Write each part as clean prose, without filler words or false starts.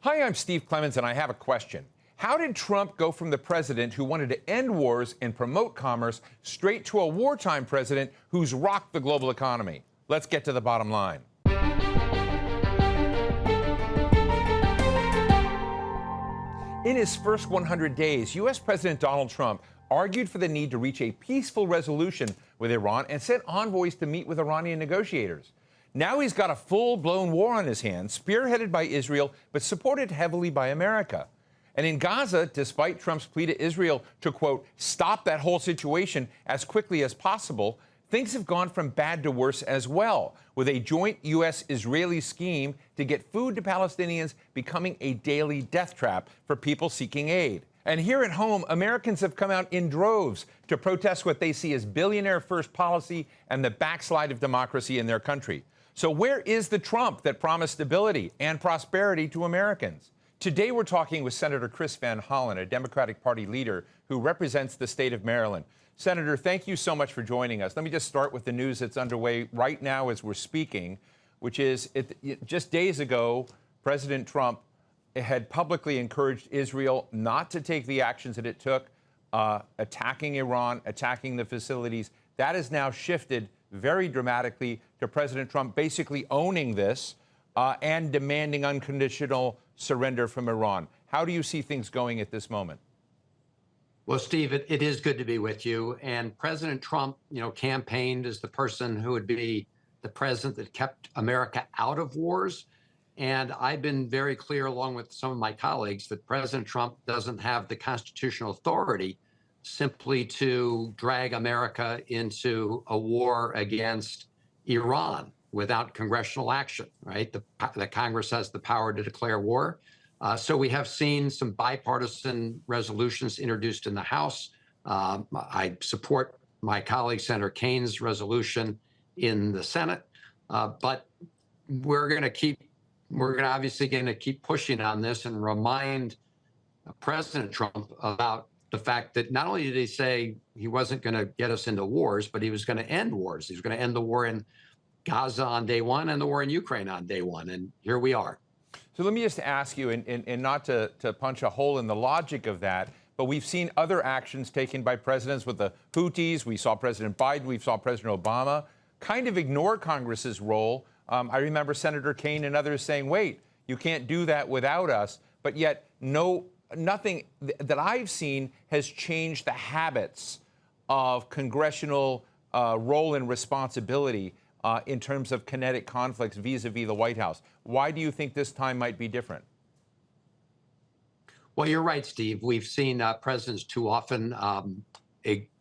Hi, I'm Steve Clemons, and I have a question. How did Trump go from the president who wanted to end wars and promote commerce straight to a wartime president who's rocked the global economy? Let's get to the bottom line. In his first 100 days, U.S. President Donald Trump argued for the need to reach a peaceful resolution with Iran and sent envoys to meet with Iranian negotiators. Now he's got a full-blown war on his hands, spearheaded by Israel, but supported heavily by America. And in Gaza, despite Trump's plea to Israel to, quote, stop that whole situation as quickly as possible, things have gone from bad to worse as well, with a joint US-Israeli scheme to get food to Palestinians becoming a daily death trap for people seeking aid. And here at home, Americans have come out in droves to protest what they see as billionaire-first policy and the backslide of democracy in their country. So where is the Trump that promised stability and prosperity to Americans? Today we're talking with Senator Chris Van Hollen, a Democratic Party leader who represents the state of Maryland. Senator, thank you so much for joining us. Let me just start with the news that's underway right now as we're speaking, which is just days ago, President Trump had publicly encouraged Israel not to take the actions that it took, attacking Iran, attacking the facilities. That has now shifted very dramatically to President Trump basically owning this and demanding unconditional surrender from Iran. How do you see things going at this moment? Well, Steve, it is good to be with you. And President Trump, campaigned as the person who would be the president that kept America out of wars. And I've been very clear, along with some of my colleagues, that President Trump doesn't have the constitutional authority simply to drag America into a war against Iran without congressional action, right? The Congress has the power to declare war. So we have seen some bipartisan resolutions introduced in the House. I support my colleague, Senator Kane's resolution in the Senate. But we're obviously going to keep pushing on this and remind President Trump about the fact that not only did he say he wasn't going to get us into wars, but he was going to end wars. He was going to end the war in Gaza on day one and the war in Ukraine on day one. And here we are. So let me just ask you, and not to punch a hole in the logic of that, but we've seen other actions taken by presidents with the Houthis. We saw President Biden. We saw President Obama kind of ignore Congress's role. I remember Senator Kane and others saying, wait, you can't do that without us. But yet nothing that I've seen has changed the habits of congressional role and responsibility in terms of kinetic conflicts vis-a-vis the White House. Why do you think this time might be different? Well, you're right, Steve. We've seen presidents too often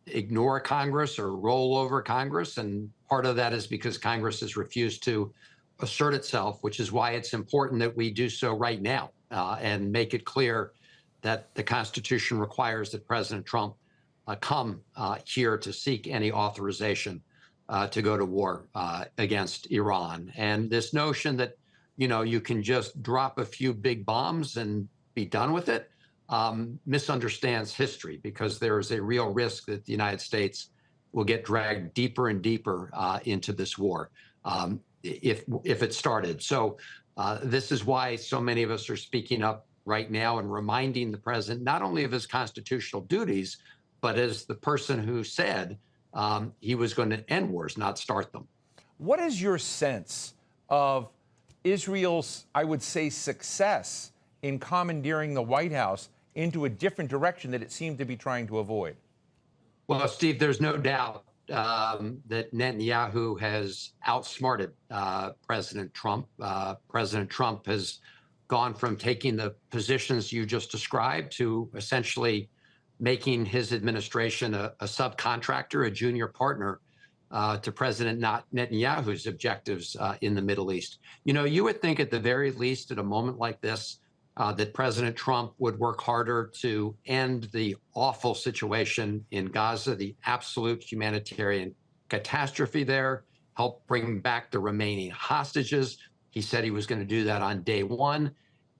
ignore Congress or roll over Congress. And part of that is because Congress has refused to assert itself, which is why it's important that we do so right now and make it clear that the Constitution requires that President Trump come here to seek any authorization to go to war against Iran. And this notion that, you can just drop a few big bombs and be done with it misunderstands history, because there is a real risk that the United States will get dragged deeper and deeper into this war if it started. So this is why so many of us are speaking up right now and reminding the president not only of his constitutional duties, but as the person who said he was going to end wars, not start them. What is your sense of Israel's, I would say, success in commandeering the White House into a different direction that it seemed to be trying to avoid? Well, Steve, there's no doubt that Netanyahu has outsmarted President Trump. President Trump has gone from taking the positions you just described to essentially making his administration a subcontractor, a junior partner to President Netanyahu's objectives in the Middle East. You would think at the very least at a moment like this that President Trump would work harder to end the awful situation in Gaza, the absolute humanitarian catastrophe there, help bring back the remaining hostages. He said he was going to do that on day one.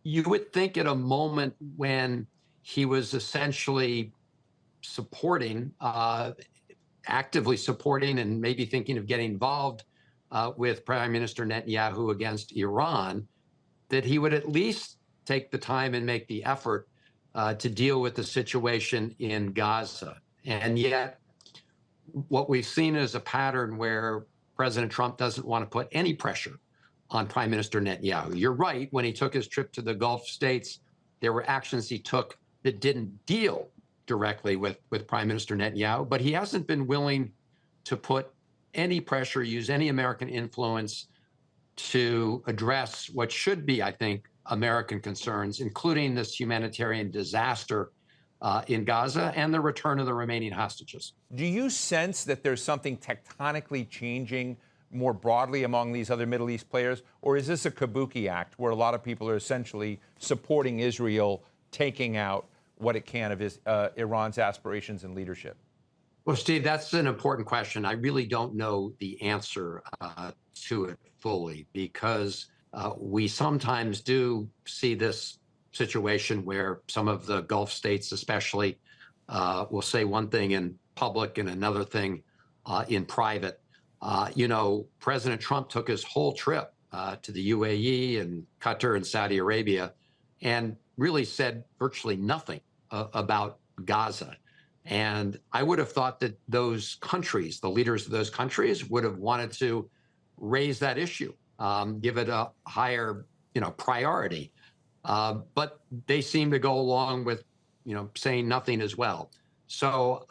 You would think at a moment when he was essentially supporting, actively supporting, and maybe thinking of getting involved with Prime Minister Netanyahu against Iran, that he would at least take the time and make the effort to deal with the situation in Gaza. And yet, what we've seen is a pattern where President Trump doesn't want to put any pressure on Prime Minister Netanyahu. You're right, when he took his trip to the Gulf states, there were actions he took that didn't deal directly with Prime Minister Netanyahu, but he hasn't been willing to put any pressure, use any American influence to address what should be, I think, American concerns, including this humanitarian disaster in Gaza and the return of the remaining hostages. Do you sense that there's something tectonically changing more broadly among these other Middle East players? Or is this a kabuki act where a lot of people are essentially supporting Israel taking out what it can of Iran's aspirations and leadership? Well, Steve, that's an important question. I really don't know the answer to it fully, because we sometimes do see this situation where some of the Gulf states especially will say one thing in public and another thing in private. President Trump took his whole trip to the UAE and Qatar and Saudi Arabia and really said virtually nothing about Gaza. And I would have thought that those countries, the leaders of those countries, would have wanted to raise that issue, give it a higher, priority. But they seem to go along with, saying nothing as well. So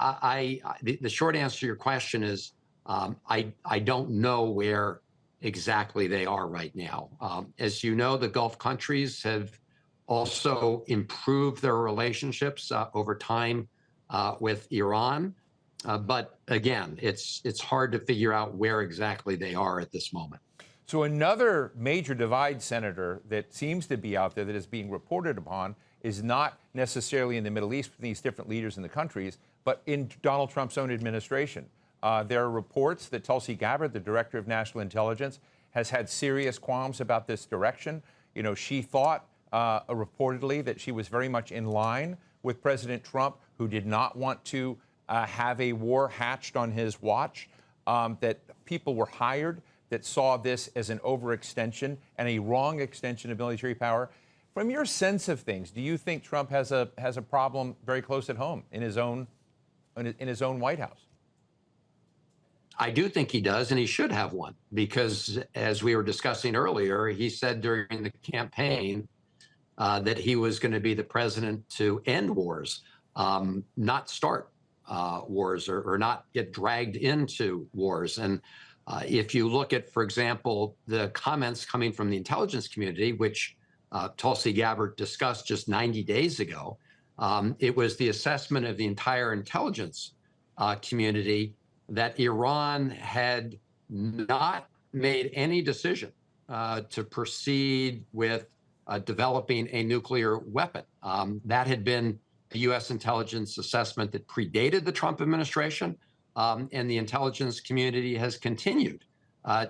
the short answer to your question is I don't know where exactly they are right now. As you know, the Gulf countries have also improved their relationships over time with Iran. But again, it's hard to figure out where exactly they are at this moment. So another major divide, Senator, that seems to be out there that is being reported upon is not necessarily in the Middle East with these different leaders in the countries, but in Donald Trump's own administration. There are reports that Tulsi Gabbard, the director of national intelligence, has had serious qualms about this direction. She thought reportedly that she was very much in line with President Trump, who did not want to have a war hatched on his watch, that people were hired that saw this as an overextension and a wrong extension of military power. From your sense of things, do you think Trump has a problem very close at home in his own White House? I do think he does, and he should have one, because as we were discussing earlier, he said during the campaign that he was going to be the president to end wars, not start wars or not get dragged into wars. And if you look at, for example, the comments coming from the intelligence community, which Tulsi Gabbard discussed just 90 days ago, it was the assessment of the entire intelligence community that Iran had not made any decision to proceed with developing a nuclear weapon. That had been the U.S. intelligence assessment that predated the Trump administration, and the intelligence community has continued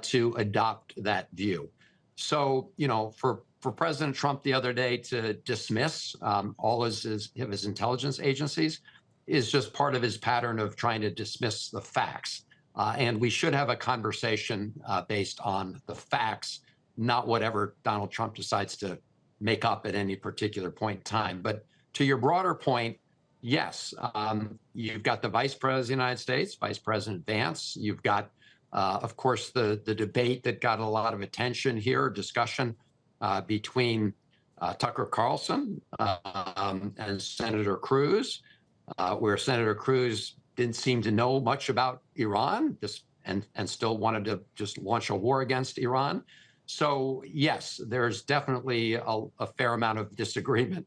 to adopt that view. So, for President Trump the other day to dismiss all of his intelligence agencies is just part of his pattern of trying to dismiss the facts. And we should have a conversation based on the facts, not whatever Donald Trump decides to make up at any particular point in time. But to your broader point, yes, you've got the Vice President of the United States, Vice President Vance. You've got, of course, the debate that got a lot of attention here, discussion between Tucker Carlson and Senator Cruz, where Senator Cruz didn't seem to know much about Iran and still wanted to just launch a war against Iran. So, yes, there's definitely a fair amount of disagreement,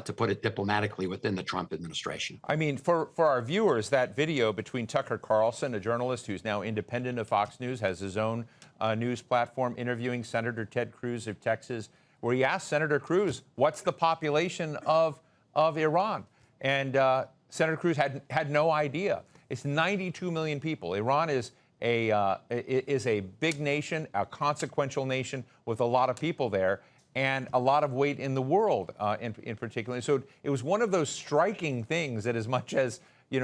to put it diplomatically, within the Trump administration. I mean, for our viewers, that video between Tucker Carlson, a journalist who's now independent of Fox News, has his own news platform, interviewing Senator Ted Cruz of Texas, where he asked Senator Cruz, what's the population of Iran? And Senator Cruz had no idea. It's 92 million people. Iran is a big nation, a consequential nation with a lot of people there, and a lot of weight in the world in particular. So it was one of those striking things that, as much as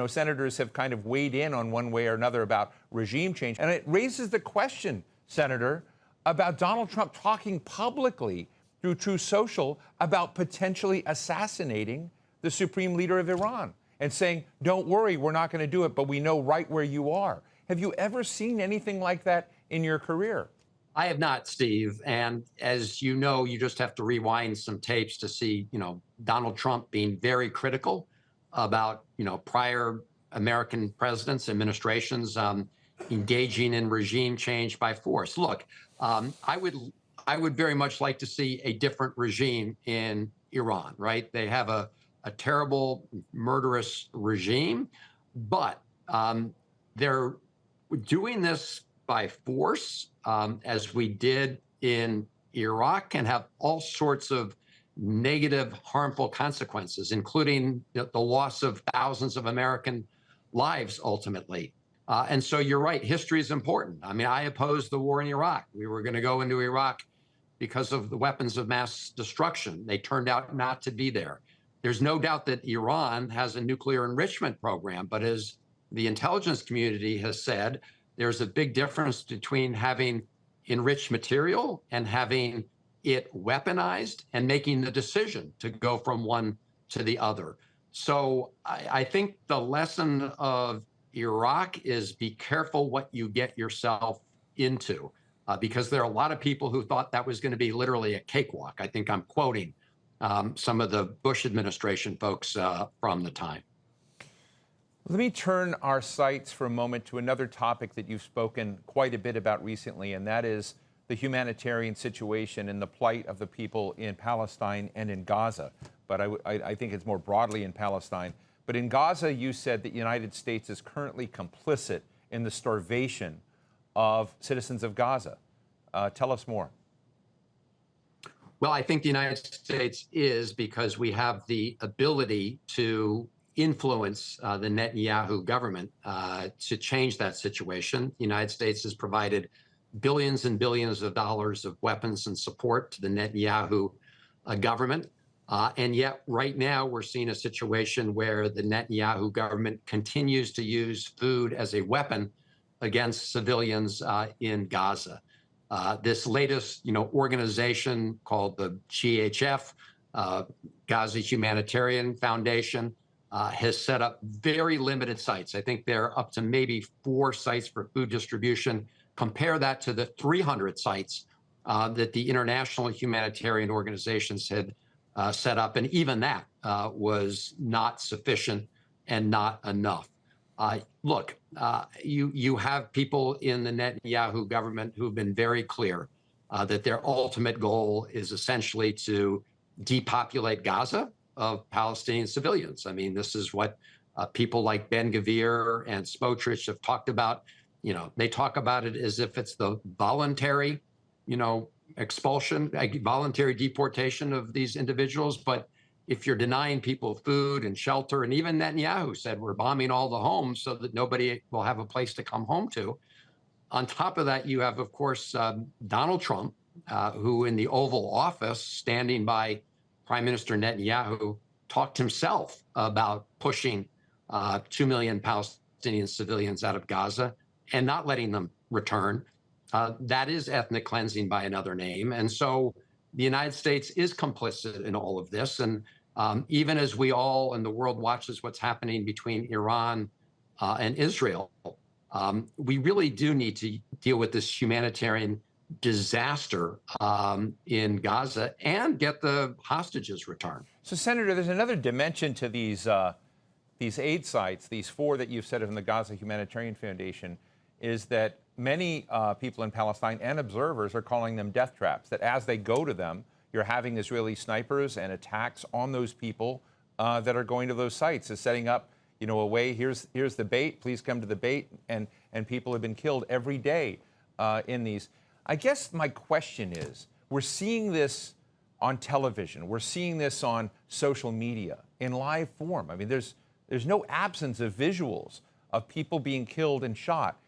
senators have kind of weighed in on one way or another about regime change, and it raises the question, Senator, about Donald Trump talking publicly through True Social about potentially assassinating the supreme leader of Iran and saying, don't worry, we're not going to do it, but we know right where you are. Have you ever seen anything like that in your career? I have not, Steve. And as you know, you just have to rewind some tapes to see, Donald Trump being very critical about, prior American presidents, administrations engaging in regime change by force. Look, I would very much like to see a different regime in Iran, right? They have a terrible, murderous regime, but they're doing this by force, as we did in Iraq, can have all sorts of negative, harmful consequences, including the loss of thousands of American lives ultimately. And so you're right, history is important. I mean, I opposed the war in Iraq. We were going to go into Iraq because of the weapons of mass destruction. They turned out not to be there. There's no doubt that Iran has a nuclear enrichment program, but as the intelligence community has said, there's a big difference between having enriched material and having it weaponized and making the decision to go from one to the other. So I think the lesson of Iraq is be careful what you get yourself into, because there are a lot of people who thought that was going to be literally a cakewalk. I think I'm quoting some of the Bush administration folks from the time. Let me turn our sights for a moment to another topic that you've spoken quite a bit about recently, and that is the humanitarian situation and the plight of the people in Palestine and in Gaza. But I think it's more broadly in Palestine. But in Gaza, you said that the United States is currently complicit in the starvation of citizens of Gaza. Tell us more. Well, I think the United States is, because we have the ability to influence the Netanyahu government to change that situation. The United States has provided billions and billions of dollars of weapons and support to the Netanyahu government. And yet right now we're seeing a situation where the Netanyahu government continues to use food as a weapon against civilians in Gaza. This latest, organization called the GHF, Gaza Humanitarian Foundation, has set up very limited sites. I think they're up to maybe 4 sites for food distribution. Compare that to the 300 sites that the international humanitarian organizations had set up, and even that was not sufficient and not enough. Look, you have people in the Netanyahu government who've been very clear that their ultimate goal is essentially to depopulate Gaza of Palestinian civilians. I mean, this is what people like Ben-Gvir and Smotrich have talked about. They talk about it as if it's the voluntary, expulsion, voluntary deportation of these individuals. But if you're denying people food and shelter, and even Netanyahu said we're bombing all the homes so that nobody will have a place to come home to. On top of that, you have, of course, Donald Trump, who in the Oval Office, standing by Prime Minister Netanyahu, talked himself about pushing 2 million Palestinian civilians out of Gaza and not letting them return. That is ethnic cleansing by another name. And so the United States is complicit in all of this. And even as we all in the world watches what's happening between Iran and Israel, we really do need to deal with this humanitarian disaster in Gaza and get the hostages returned. So, Senator, there's another dimension to these aid sites, these 4 that you've said from the Gaza Humanitarian Foundation, is that many people in Palestine and observers are calling them death traps, that as they go to them, you're having Israeli snipers and attacks on those people that are going to those sites, is setting up, a way, here's the bait, please come to the bait, and people have been killed every day in these. I guess my question is, we're seeing this on television, we're seeing this on social media in live form. I mean, there's no absence of visuals of people being killed and shot.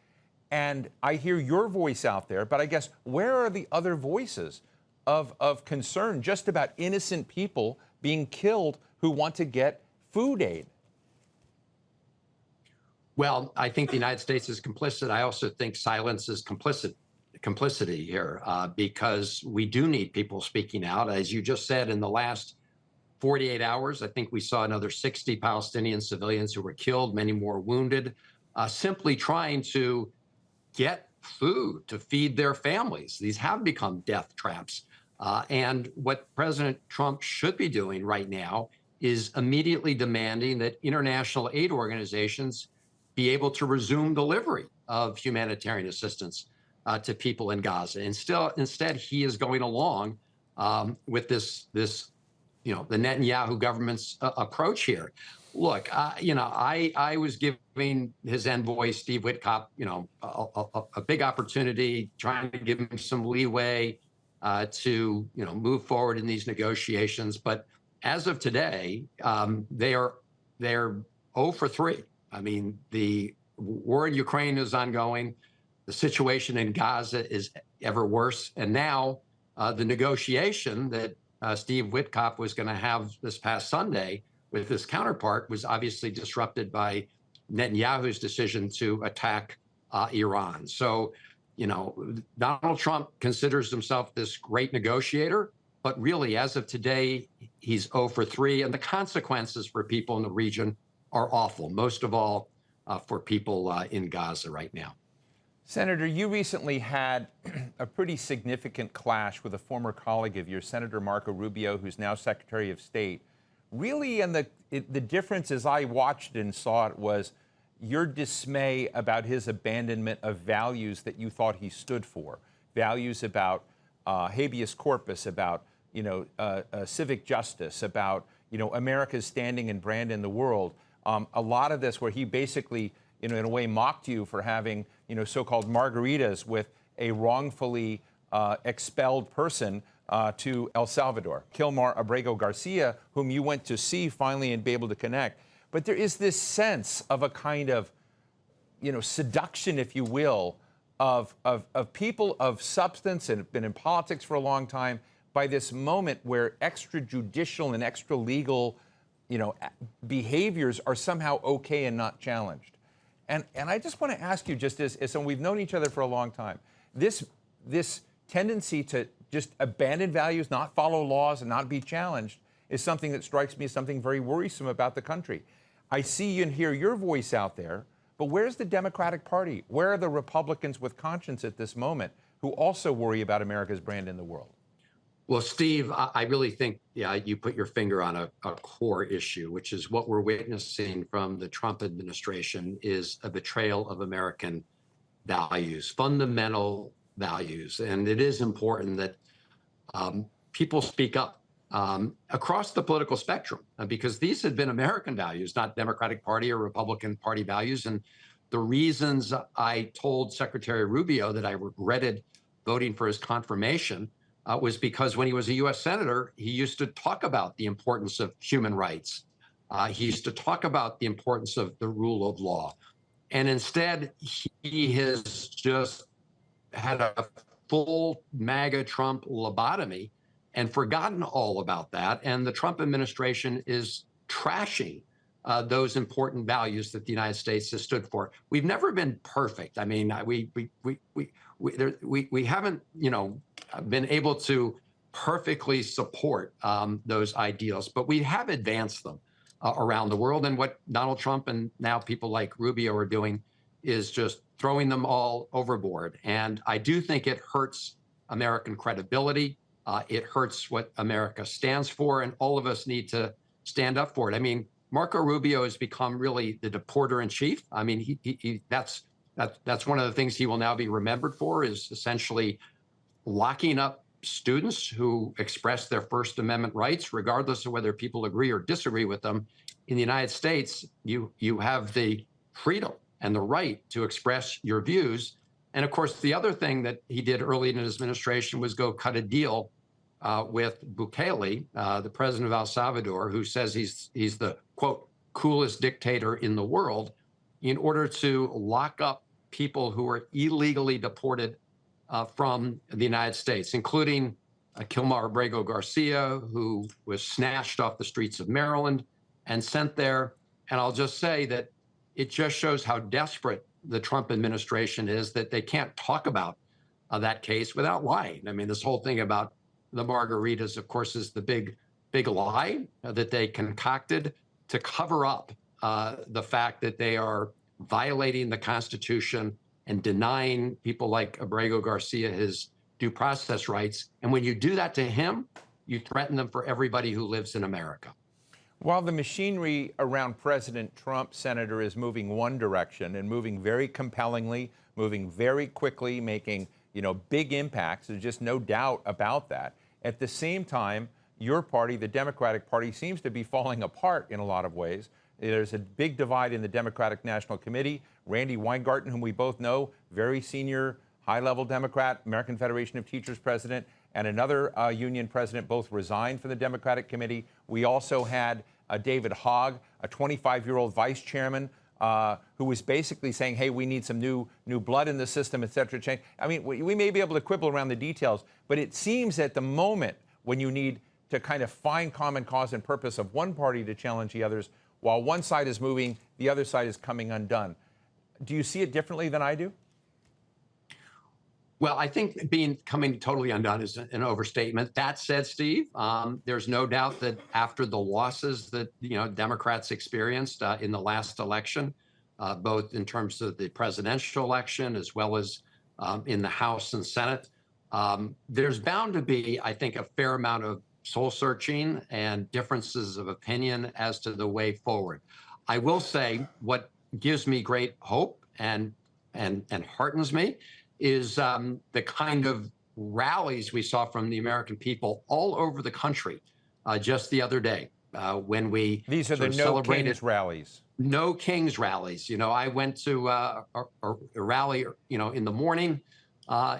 And I hear your voice out there, but I guess where are the other voices of concern just about innocent people being killed who want to get food aid? Well, I think the United States is complicit. I also think silence is complicit. complicity here because we do need people speaking out. As you just said, in the last 48 hours, I think we saw another 60 Palestinian civilians who were killed, many more wounded, simply trying to get food to feed their families. These have become death traps. And what President Trump should be doing right now is immediately demanding that international aid organizations be able to resume delivery of humanitarian assistance to people in Gaza. Instead, he is going along with this the Netanyahu government's approach here. Look, I was giving his envoy, Steve Witkoff, a big opportunity, trying to give him some leeway to, move forward in these negotiations. But as of today, they're 0 for 3. I mean, the war in Ukraine is ongoing. The situation in Gaza is ever worse. And now the negotiation that Steve Witkoff was going to have this past Sunday with his counterpart was obviously disrupted by Netanyahu's decision to attack Iran. So, Donald Trump considers himself this great negotiator, but really, as of today, he's 0 for 3. And the consequences for people in the region are awful, most of all for people in Gaza right now. Senator, you recently had a pretty significant clash with a former colleague of yours, Senator Marco Rubio, who's now Secretary of State. Really, and the difference as I watched and saw it was your dismay about his abandonment of values that you thought he stood for, values about habeas corpus, about civic justice, about America's standing and brand in the world. A lot of this where he basically, in a way, mocked you for having so-called margaritas with a wrongfully expelled person to El Salvador, Kilmar Abrego Garcia, whom you went to see finally and be able to connect. But there is this sense of a kind of, seduction, if you will, of people of substance and have been in politics for a long time by this moment where extrajudicial and extra legal, behaviors are somehow okay and not challenged. And I just want to ask you, just as someone, we've known each other for a long time, this tendency to just abandon values, not follow laws, and not be challenged is something that strikes me as something very worrisome about the country. I see and hear your voice out there, but where's the Democratic Party? Where are the Republicans with conscience at this moment who also worry about America's brand in the world? Well, Steve, I really think, you put your finger on a core issue, which is what we're witnessing from the Trump administration is a betrayal of American values, fundamental values. And it is important that people speak up across the political spectrum, because these had been American values, not Democratic Party or Republican Party values. And the reasons I told Secretary Rubio that I regretted voting for his confirmation was because when he was a U.S. Senator, he used to talk about the importance of human rights. He used to talk about the importance of the rule of law. And instead, he has just had a full MAGA Trump lobotomy and forgotten all about that. And the Trump administration is trashing those important values that the United States has stood for. We've never been perfect. I mean, we haven't, been able to perfectly support those ideals, but we have advanced them around the world. And what Donald Trump and now people like Rubio are doing is just throwing them all overboard. And I do think it hurts American credibility. It hurts what America stands for, and all of us need to stand up for it. I mean, Marco Rubio has become really the deporter in chief. I mean, that's one of the things he will now be remembered for, is essentially locking up students who express their First Amendment rights, regardless of whether people agree or disagree with them. In the United States, you have the freedom and the right to express your views. And of course, the other thing that he did early in his administration was go cut a deal with Bukele, the president of El Salvador, who says he's the, quote, coolest dictator in the world, in order to lock up people who are illegally deported from the United States, including Kilmar Abrego Garcia, who was snatched off the streets of Maryland and sent there. And I'll just say that it just shows how desperate the Trump administration is, that they can't talk about that case without lying. I mean, this whole thing about the margaritas, of course, is the big lie that they concocted to cover up the fact that they are violating the Constitution and denying people like Abrego Garcia his due process rights. And when you do that to him, you threaten them for everybody who lives in America. While the machinery around President Trump, Senator, is moving one direction and moving very compellingly, moving very quickly, making, big impacts, there's just no doubt about that. At the same time, your party, the Democratic Party, seems to be falling apart in a lot of ways. There's a big divide in the Democratic National Committee. Randy Weingarten, whom we both know, very senior, high-level Democrat, American Federation of Teachers president, and another union president, both resigned from the Democratic Committee. We also had David Hogg, a 25-year-old vice chairman, who was basically saying, hey, we need some new blood in the system, et cetera, change. I mean, we may be able to quibble around the details, but it seems at the moment when you need to kind of find common cause and purpose of one party to challenge the others, while one side is moving, the other side is coming undone. Do you see it differently than I do? Well, I think coming totally undone is an overstatement. That said, Steve, there's no doubt that after the losses that Democrats experienced in the last election, both in terms of the presidential election as well as in the House and Senate, there's bound to be, I think, a fair amount of soul searching and differences of opinion as to the way forward. I will say what gives me great hope and heartens me is the kind of rallies we saw from the American people all over the country just the other day when we These are the No Kings rallies. No Kings rallies. I went to a rally, in the morning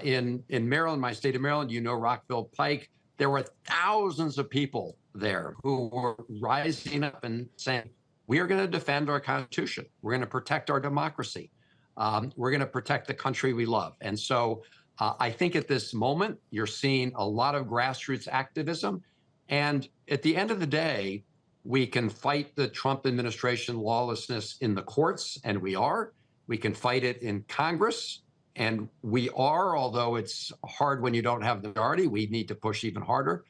in Maryland, my state of Maryland, Rockville Pike. There were thousands of people there who were rising up and saying, we are going to defend our Constitution. We're going to protect our democracy. We're going to protect the country we love. And so I think at this moment, you're seeing a lot of grassroots activism. And at the end of the day, we can fight the Trump administration lawlessness in the courts, and we are. We can fight it in Congress, and we are, although it's hard when you don't have the majority. We need to push even harder.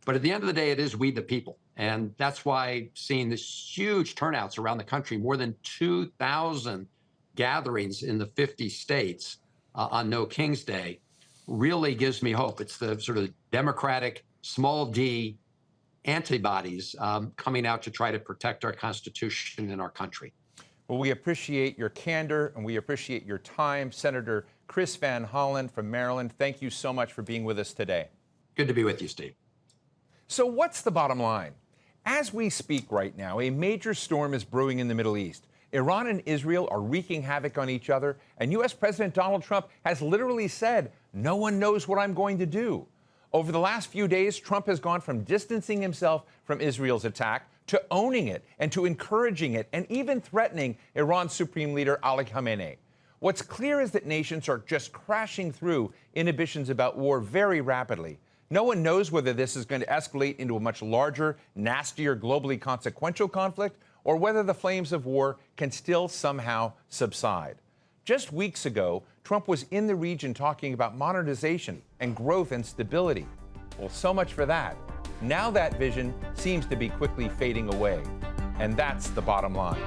But at the end of the day, it is we the people. And that's why seeing this huge turnouts around the country, more than 2,000 gatherings in the 50 states on No Kings Day, really gives me hope. It's the sort of Democratic small d antibodies coming out to try to protect our Constitution and our country. Well, we appreciate your candor and we appreciate your time. Senator Chris Van Hollen from Maryland, thank you so much for being with us today. Good to be with you, Steve. So what's the bottom line? As we speak right now, a major storm is brewing in the Middle East. Iran and Israel are wreaking havoc on each other, and U.S. President Donald Trump has literally said, no one knows what I'm going to do. Over the last few days, Trump has gone from distancing himself from Israel's attack to owning it and to encouraging it and even threatening Iran's Supreme Leader Ali Khamenei. What's clear is that nations are just crashing through inhibitions about war very rapidly. No one knows whether this is going to escalate into a much larger, nastier, globally consequential conflict, or whether the flames of war can still somehow subside. Just weeks ago, Trump was in the region talking about modernization and growth and stability. Well, so much for that. Now that vision seems to be quickly fading away. And that's the bottom line.